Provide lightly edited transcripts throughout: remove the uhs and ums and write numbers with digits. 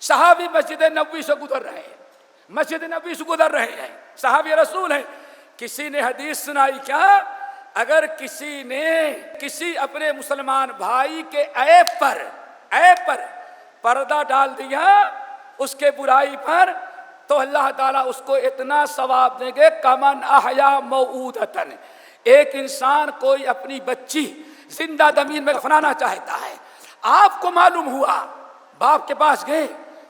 صحابی مسجد نبوی سے گزر رہے ہیں، مسجد نبوی سے گزر رہے ہیں، صحابی رسول ہیں. کسی نے حدیث سنائی کیا؟ اگر کسی نے کسی اپنے مسلمان بھائی کے عیب پر پردہ ڈال دیا، اس کے برائی پر، تو اللہ تعالیٰ اس کو اتنا ثواب دیں گے کمن احیا موعودۃ. ایک انسان کوئی اپنی بچی زندہ زمین میں دفنانا چاہتا ہے، آپ کو معلوم ہوا، باپ کے پاس گئے،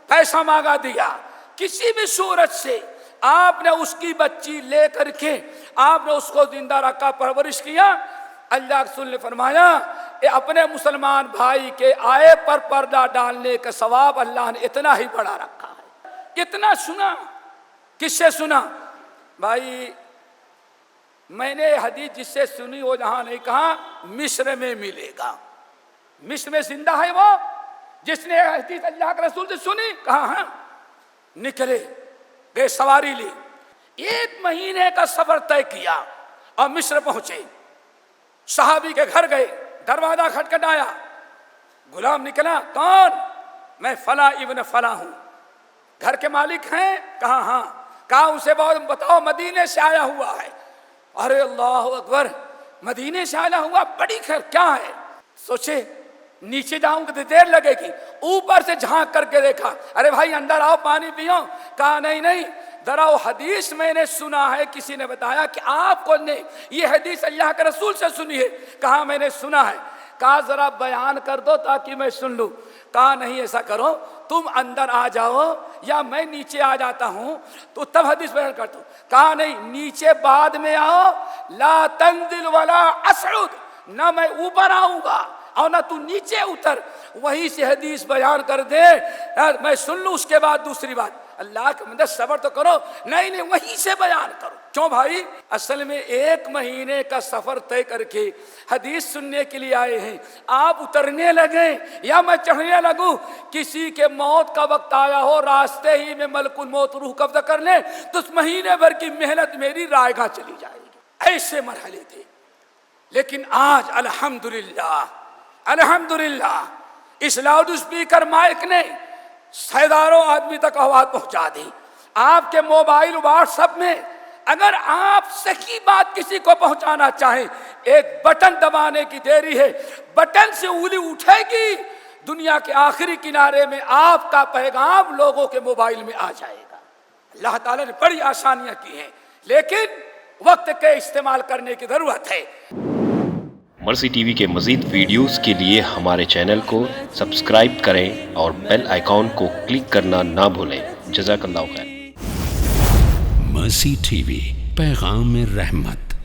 پیسہ مانگا دیا، کسی بھی صورت سے آپ نے اس کی بچی لے کر کے آپ نے اس کو زندہ رکھا، پرورش کیا. اللہ رسول نے فرمایا اپنے مسلمان بھائی کے عیب پر پردہ ڈالنے کا ثواب اللہ نے اتنا ہی بڑا رکھا ہے. اتنا سنا. کس سے سنا؟ بھائی میں نے حدیث جس سے سنی وہ جہاں نہیں کہا مصر میں ملے گا. مصر میں زندہ ہے وہ جس نے حدیث اللہ کے رسول سے سنی. کہا ہاں. نکلے گئے، سواری لی، 1 مہینے کا سفر طے کیا اور مصر پہنچے. صحابی کے گھر گئے، دروازہ کھٹکھٹایا، غلام نکلا. کون؟ میں فلاں ابن فلاں ہوں. گھر کے مالک ہیں؟ کہا ہاں. کہا اسے بتاؤ مدینے سے آیا ہوا ہے. ارے اللہ اکبر، مدینے سے آیا ہوا، بڑی خیر، کیا ہے؟ سوچے نیچے جاؤں گا تو دیر لگے گی. اوپر سے جھانک کر کے دیکھا، ارے بھائی اندر آؤ پانی پیو. کہا نہیں، ذرا وہ حدیث میں نے سنا ہے، کسی نے بتایا کہ آپ کو نے یہ حدیث اللہ کے رسول سے سنی ہے. کہا میں نے سنا ہے. کہا ذرا بیان کر دو تاکہ میں سن لوں. کہا نہیں، ایسا کرو تم اندر آ جاؤ یا میں نیچے آ جاتا ہوں تو تب حدیث بیان کرتا ہوں. کہا نہیں، نیچے بعد میں آؤ، لا تنزل ولا اصعد، نہ میں اوپر آؤں گا اور نہ تو نیچے اتر، وہیں سے حدیث بیان کر دے، میں سن لوں، اس کے بعد دوسری بات. اللہ کے بندے صبر تو کرو. نہیں، وہیں سے بیان کرو. کیوں بھائی؟ اصل میں 1 مہینے کا سفر طے کر کے حدیث سننے کے لیے آئے ہیں. آپ اترنے لگے یا میں چڑھنے لگوں، کسی کے موت کا وقت آیا ہو، راستے ہی میں ملک الموت روح قبضہ کر لے تو اس مہینے بھر کی محنت میری رائے گاہ چلی جائے گی. ایسے مرحلے تھے. لیکن آج الحمدللہ اس لاؤڈ اسپیکر مائک نے ہزاروں آدمی تک آواز پہنچا دی. آپ کے موبائل واٹس ایپ میں اگر آپ صحیح بات کسی کو پہنچانا چاہیں، ایک بٹن دبانے کی دیری ہے، بٹن سے انگلی اٹھے گی، دنیا کے آخری کنارے میں آپ کا پیغام لوگوں کے موبائل میں آ جائے گا. اللہ تعالیٰ نے بڑی آسانیاں کی ہیں، لیکن وقت کے استعمال کرنے کی ضرورت ہے. مرسی ٹی وی کے مزید ویڈیوز کے لیے ہمارے چینل کو سبسکرائب کریں اور بیل آئیکن کو کلک کرنا نہ بھولیں. جزاک اللہ خیر. مرسی ٹی وی، پیغام رحمت.